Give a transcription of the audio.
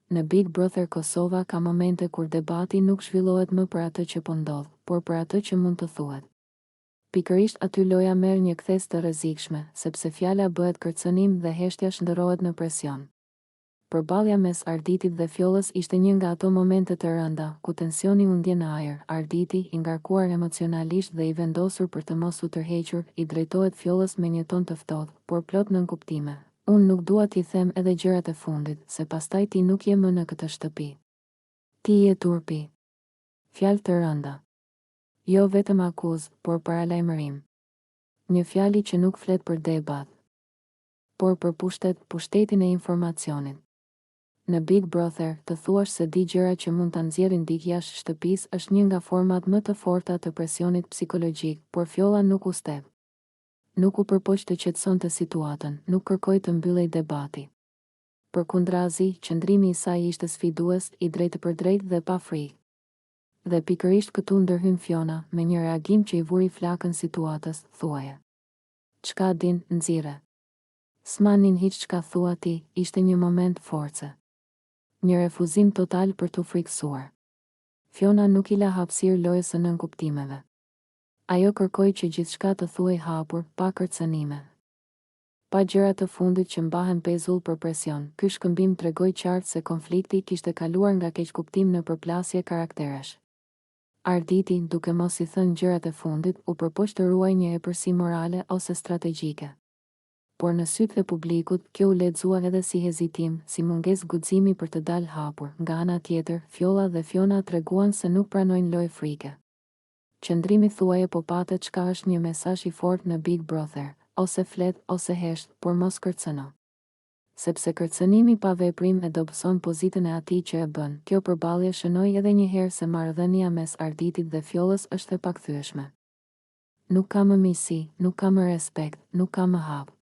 Në Big Brother Kosova ka momente kur debati nuk zhvillohet më për atë që po ndodh, por për atë që mund të thuhet. Pikërisht aty loja merr një kthes të rrezikshme, sepse fjala bëhet kërcënim dhe heshtja shndërrohet në presion. Përballja mes Arditit dhe Fjollës ishte një nga ato momente të rënda, ku tensioni u ndje në ajër. Arditi, i ngarkuar emocionalisht dhe i vendosur për të mos u tërhequr, i drejtohet Fjollës me një ton të ftohtë, por plot nënkuptime. Unë nuk dua t'i them edhe gjërat e fundit, se pastaj ti nuk je më në këtë shtëpi. Ti je turpi. Fjalë të rënda. Jo vetëm akuzë, por paralajmërim. Një fjali që nuk flet për debat, por për pushtetin e informacionit. Në Big Brother, të thuash se di gjëra që mund ta nxjerrin dik jashtë shtëpisë është një nga format më të forta të presionit psikologjik, por Fjolla nuk u step. Nuk u përpoq të qetësonte situatën, nuk kërkoi të mbyllej debati. Përkundrazi, qëndrimi i saj ishte sfidues, i drejtë për drejtë dhe pa frikë. Dhe pikërisht këtu ndërhyn Fiona, me një reagim që i vuri flakën situatës, thuaje. Çka din, nxirre. S'manin hiç çka thua ti, ishte një moment force. Një refuzim total për t'u frikësuar. Fiona nuk i la hapësirë lojës së nënkuptimeve. Ajo kërkoi që gjithçka të thuhej hapur, pa kërcënime. Pa gjëra të fundit që mbahen pezull për presion. Ky shkëmbim tregoi qartë se konflikti kishte kaluar nga keqkuptim në përplasje karakteresh. Arditi, duke mos i thënë gjërat e fundit, u përpoq të ruaj një epërsi morale ose strategjike. Por në sytë e publikut, kjo u lexua edhe si hezitim, si mungesë guximi për të dalë hapur. Nga ana tjetër, Fjolla dhe Fiona treguan se nuk pranojnë lojë frike. Qëndrimi thuaje po patet çka është një mesazh i fortë në Big Brother, ose flet ose hesht, por mos kërcëno. Sepse kërcënimi pa veprim e dobëson pozitën e atij që e bën. Kjo përballje shënoi edhe një herë se marrëdhënia mes Arditit dhe Fjollës është e pakthyeshme. Nuk ka më miqësi, nuk ka më respekt, nuk ka më hap.